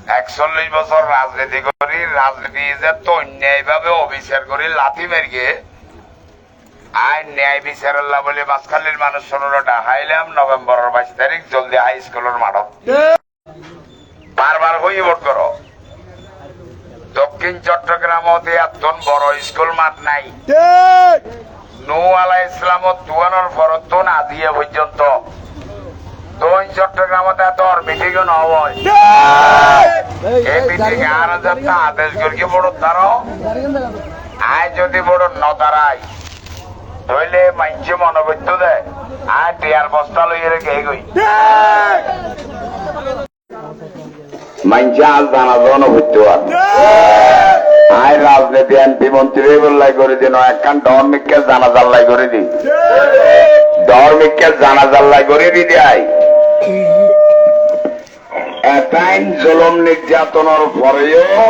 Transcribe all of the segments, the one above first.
41 বছর রাজনীতি করি, রাজনীতি যে তো অন্যায় ভাবে অবিচার করি লাথি মেরিয়ে আই ন্যায় বিচারাল্লাহ বলে বাসখালীর মানুষ 16টা হাইলাম নভেম্বরের 22 তারিখ জলদি হাই স্কুলের মাঠত বারবার হয়ে ভোট করো। দক্ষিণ চট্টগ্রামতে এত বড় স্কুল মাঠ নাই। নূহ আলাইহিস সালামত দুয়ানোর ফরত না দিয়ে পর্যন্ত দক্ষিণ চট্টগ্রামতে এত মিটিং নয়। এই মিটিং আর যাতে আদেশ করি বড় তারও আয় যদি বড় নদারাই ধরলে মাইনছে মনোবৈদ্য দেয় আর টিয়ার বস্তা লইয়ে রেখে গই মাইনছে আজ জানা জন হইতে আয় রাজনীতি এমপি মন্ত্রী বললাই করে দিন একখান ধর্মিককে জানা জাল্লাই করে দি ধর্মিককে জানা জাল্লাই করে দি দেয় এটাই জুলুম নির্যাতনের পরেও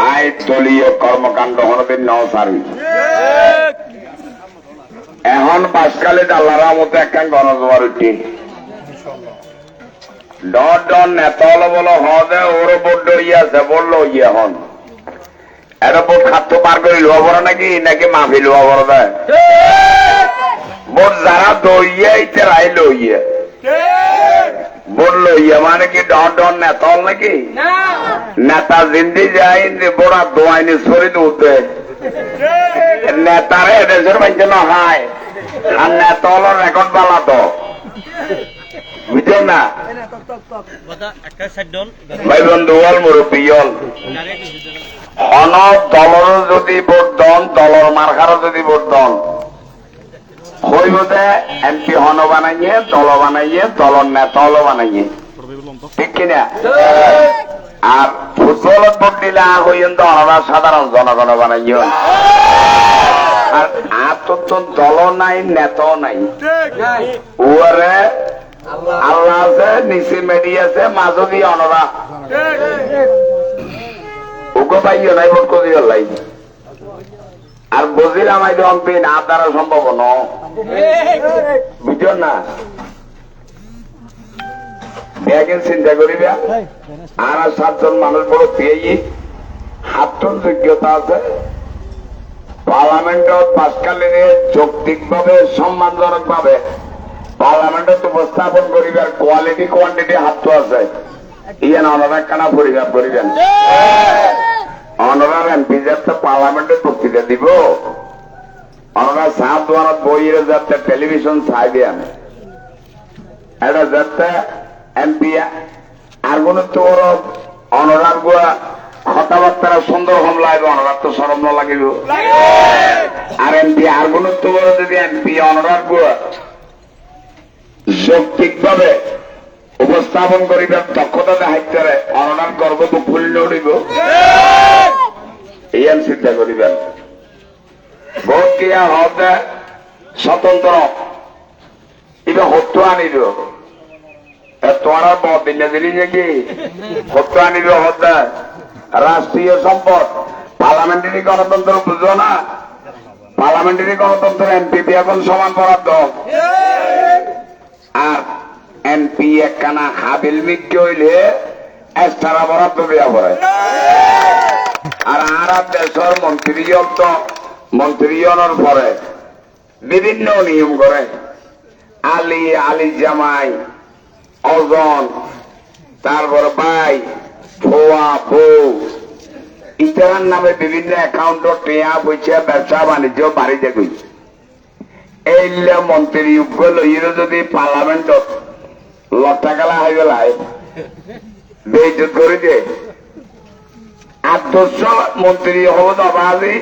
আয় দলীয় কর্মকাণ্ড হনদিন নসারি এখন বাসকালে আল্লাহর মতো একখান গণজোয়ার উঠি ডর ডর নেতা হলো বলো হদে ওরও বড্ড ইয়ে আছে বললো ইয়ে হন এটা বোট খাদ্য পার করে লোয়া বড় নাকি নাকি মাফি লোয়া বড় দেয় বোট যারা দইয়ে ইতে রাই লইয়ে বললো ইয়ে মানে কি ডর ডর নেতা হল নাকি নেতা জিন্দি যায় বড়া দোয়াইনি শরীর উঠে নেতারে এদেশের বাইছে নহায় আর নেতা হলো রেকর্ড বালা তো বুঝছেন না ভাই বন্ধু হল মুরব্বী হল অন দলর যদি ভোট দন দলর মার্কারও যদি ভোট দন হইবতে এমপি হন বানাইয়ে দল বানাইয়ে দলর নেতা হল বানাইয়ে ঠিক কিনা আর ফুটবলত ভোট দিলে হইন তো অনারা সাধারণ জনগণ বানাইয়ে আর তো দল নাই নেতাও নাই ওরে আল্লাহ আছে নিচে মেডি আছে মাঝো দিয়ে অনরা ওকে পাইও নাই ভোট করি লাই আর বজিলাম আই অম্পি না দ্বারা সম্ভব ন বুঝো না দেখেন চিন্তা করিবা আর 7 জন মানুষ বড় পেয়ে 7 জন যোগ্যতা আছে পার্লামেন্টত পাশকালীন যৌক্তিক ভাবে সম্মানজনক ভাবে পার্লামেন্টত উপস্থাপন করিবার কোয়ালিটি কোয়ান্টিটি হাত আছে ইয়ান অনারা কানা পরিবার করিবেন অনারার এমপি যাতে পার্লামেন্টের বক্তৃতা দিব অনারা সাত দোয়ানত বইয়ের যাতে টেলিভিশন ছাই দেন এটা যাতে এমপি আর কোন তোর অনারার গুয়া কথাবার্তা সুন্দর হম লাগবে অনারার তো সরম ন লাগিব আর এমপি আর কোন তোর যদি এমপি অনারার গুয়া যৌক্তিক ভাবে উপস্থাপন করিবার দক্ষতা দেখাইতে অনার গর্ব তো ফুল উঠিব এই চিন্তা করিবেন ভোট দিয়া হতে স্বতন্ত্র এবার হত্যা আনিব তোমার দিন দিলি নাকি হত্যা আনিব হতে রাষ্ট্রীয় সম্পদ পার্লামেন্টারি গণতন্ত্র বুঝো না পার্লামেন্টারি গণতন্ত্র এমপি এখন সমান বরাদ্দ আর এমপি একখানা হাবিল মিটকে হইলে এক্সট্রা বরাদ্দ দেওয়া পড়ে আর দেশের মন্ত্রীজনের পরে বিভিন্ন নিয়ম করে আলী আলী জামাই অজন তারপর ভাই ফোয়া বউ ইতার নামে বিভিন্ন অ্যাকাউন্টত টেয়া পয়সা ব্যবসা বাণিজ্য বাড়ি যাবি এই মন্ত্রী লইয়ের যদি পার্লামেন্টত লটাকালা হয়ে গেলাই বেইজ্জত করে দে 8-10 মন্ত্রী হব দবাজি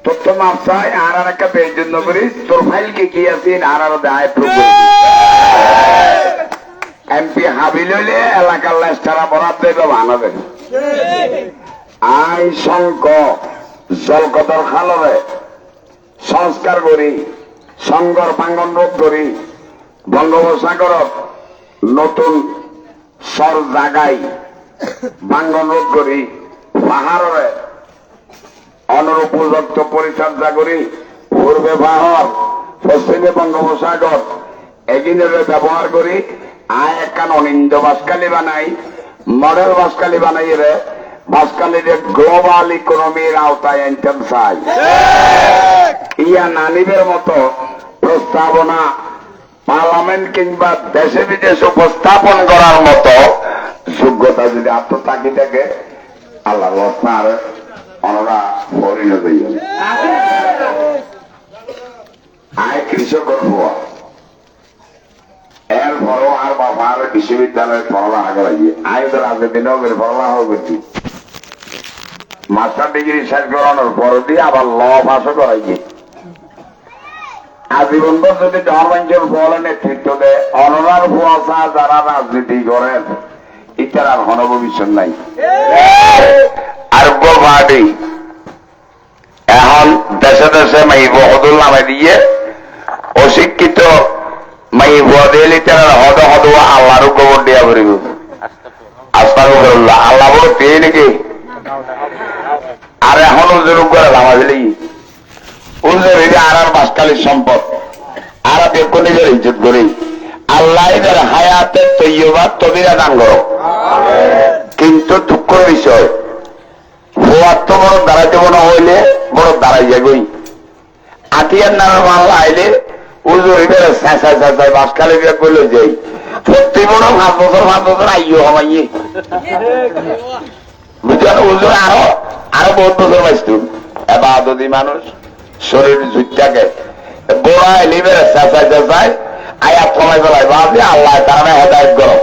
তথ্য মাপ চাই আর একটা বেইজ্জত নকরি তোর ফাইল কি আছে আর দেয় এমপি হাবি লইলে এলাকার লেস্টারা বরাদ দেবে বানাবে আই শঙ্ক জলকদর খালরে সংস্কার করি সংগর পাঙ্গন রোধ করি বঙ্গোপসাগরত নতুন সর জাগাই বাঙ্গন রোধ করি পাহাড়রে অনুপযুক্ত পরিচর্যা করি পূর্বে পাহাড় পশ্চিমে বঙ্গোপসাগর এগিনের ব্যবহার করি আয় একখান অনিন্দ বাসকালি বানাই মডেল বাসকালী বানাইয়ে রে বাসকালীর গ্লোবাল ইকোনমির আওতায় আনতেন চাই। ইয়া নানিবের মতো প্রস্তাবনা পার্লামেন্ট কিংবা দেশে বিদেশে উপস্থাপন করার মতো যোগ্যতা যদি আত্মতাকি থাকে আল্লাহ আপনার ওনারা পরিণত হইবেন। আয় কৃষকের হওয়া এরপরও আর বাবার বিশ্ববিদ্যালয়ের পড়ালেখা করাইয়ে আয় তো রাজনীতি নগরের পড়ালেখা করছি মাস্টার ডিগ্রি শেষ করানোর পর দিয়ে আবার ল পাশও করাইয়ে আজীবন যদি ধর্মাঞ্চল বলে নেতৃত্ব দেয় অনরার ভুয়াশা যারা রাজনীতি করেন এটার আর হন ভবিষ্যৎ নাই। আর পার্টি এখন দেশে দেশে মাই বহদুল নামে দিয়ে অশিক্ষিত মাই বদিলি তারা হদ হদ আল্লাহর গোবর দিয়া পড়িব আস্তাগফিরুল্লাহ আল্লাহ বড় পেয়ে নাকি। আর এখন উজুর করে লামাইলি উজুর এটা আর বাসকালীর সম্পদ আর বেকো নিজের ইজ্জত করি আল্লাহ এদের হায়াতে তৈয়বা তবিরা দান করো। কিন্তু দুঃখের বিষয় হওয়ার তো বড় দাঁড়াইতে মনে হইলে বড় দাঁড়াই যাবই আতিয়ার নামে মামলা আইলে উজুর এদের চেঁচাই চেঁচাই বাসকালী বিয়ে করলে যাই প্রতি বড় 5 বছর আইও হমাইয়ে বুঝলেন উজুর আরো বহুত বছর পাইছিল এবার যদি মানুষ শরীর জুটটাকে গোড়া এলিবে চেঁচাই চেঁচাই আয়াত কমাই ফেলাই বাদে আল্লাহ কারণে হেদায়েত করো।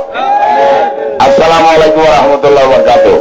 আসসালামু আলাইকুম ওয়া রাহমাতুল্লাহি ওয়া বারাকাতুহু।